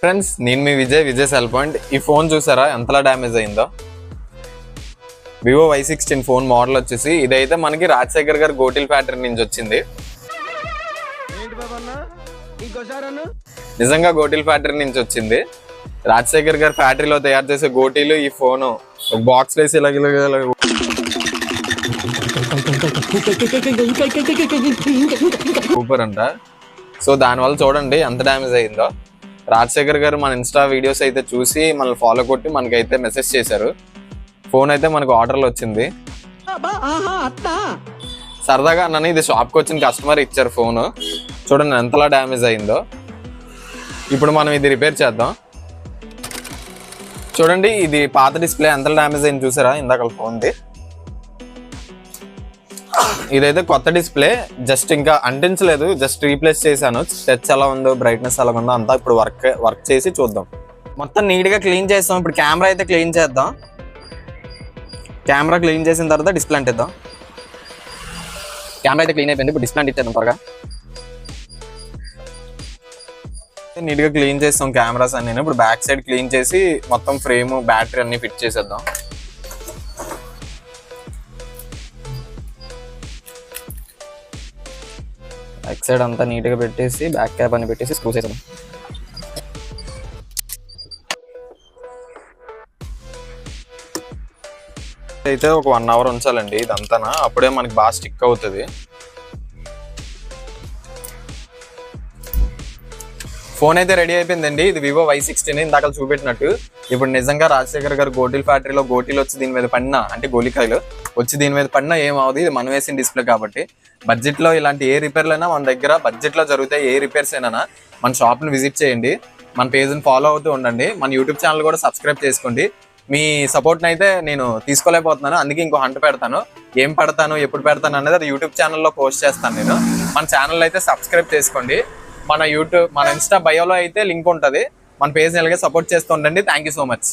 Friends, నేను మీ Vijay cell point. ఈ phone చూసారా ఎంతలా డ్యామేజ్ అయిందో. వివో Y16 ఫోన్ మోడల్ వచ్చేసి ఇదైతే మనకి రాజశేఖర్ గారు గోటిల్ ఫ్యాక్టరీ నుంచి వచ్చింది. నిజంగా గోటిల్ ఫ్యాక్టరీ నుంచి వచ్చింది. రాజశేఖర్ గారు ఫ్యాక్టరీలో తయారు చేసే గోటీలు ఈ ఫోను బాక్స్ వేసి సూపర్ అంట. సో దానివల్ల చూడండి ఎంత డ్యామేజ్ అయిందో. రాజశేఖర్ గారు మన ఇన్స్టా వీడియోస్ అయితే చూసి మనల్ని ఫాలో కొట్టి మనకైతే మెసేజ్ చేశారు. ఫోన్ అయితే మనకు ఆర్డర్లో వచ్చింది. సరదాగా నన్ను ఇది షాప్కి వచ్చిన కస్టమర్ ఇచ్చారు ఫోను. చూడండి ఎంతలా డ్యామేజ్ అయిందో. ఇప్పుడు మనం ఇది రిపేర్ చేద్దాం. చూడండి ఇది పాత డిస్ప్లే ఎంత డ్యామేజ్ అయింది చూసారా ఇందాక ఫోన్ది. ఇదైతే కొత్త డిస్ప్లే, జస్ట్ ఇంకా అంటించలేదు, జస్ట్ రీప్లేస్ చేశాను. టచ్ ఎలా ఉందో, బ్రైట్నెస్ ఎలా ఉందో అంతా ఇప్పుడు వర్క్ చేసి చూద్దాం. మొత్తం నీట్గా క్లీన్ చేస్తాం. ఇప్పుడు కెమెరా అయితే క్లీన్ చేద్దాం. కెమెరా క్లీన్ చేసిన తర్వాత డిస్ప్లే అంటిద్దాం. కెమెరా అయితే క్లీన్ అయిపోయింది. ఇప్పుడు డిస్ప్లే అంటించేద్దాం త్వరగా. నీట్గా క్లీన్ చేస్తాం కెమెరాస్ అన్ని. ఇప్పుడు బ్యాక్ సైడ్ క్లీన్ చేసి మొత్తం ఫ్రేమ్, బ్యాటరీ అన్ని ఫిట్ చేసేద్దాం. బ్యాక్ సైడ్ అంతా నీట్గా పెట్టేసి బ్యాక్ క్యాప్ అని పెట్టేసి స్క్రూ చేద్దాం. అయితే ఒక 1 అవర్ ఉంచాలండి ఇదంతా, అప్పుడే మనకి బాగా స్టిక్ అవుతుంది. ఫోన్ అయితే రెడీ అయిపోయిందండి. ఇది వివో Y16 ఇందాక చూపెట్టినట్టు. ఇప్పుడు నిజంగా రాజశేఖర్ గారు గోటిల్ ఫ్యాక్టరీలో గోటీలు వచ్చి దీని మీద పడినా, అంటే గోలికాయలు వచ్చి దీని మీద పడినా ఏమవుతుంది, ఇది మనం వేసిన డిస్ప్లే కాబట్టి. బడ్జెట్లో ఇలాంటి ఏ రిపేర్లు అయినా మన దగ్గర బడ్జెట్లో జరుగుతాయి. ఏ రిపేర్స్ అయినా మన షాప్ని విజిట్ చేయండి. మన పేజ్ని ఫాలో అవుతూ ఉండండి. మన యూట్యూబ్ ఛానల్ కూడా సబ్స్క్రైబ్ చేసుకోండి. మీ సపోర్ట్ని అయితే నేను తీసుకోలేకపోతున్నాను, అందుకే ఇంకో హంట్ పెడతాను. ఏం పెడతాను, ఎప్పుడు పెడతాను అనేది అది యూట్యూబ్ ఛానల్లో పోస్ట్ చేస్తాను నేను. మన ఛానల్ అయితే సబ్స్క్రైబ్ చేసుకోండి. మన ఇన్స్టా బయోలో అయితే లింక్ ఉంటుంది. మన పేజ్ని ఇలాగే సపోర్ట్ చేస్తూ ఉండండి. Thank you so much.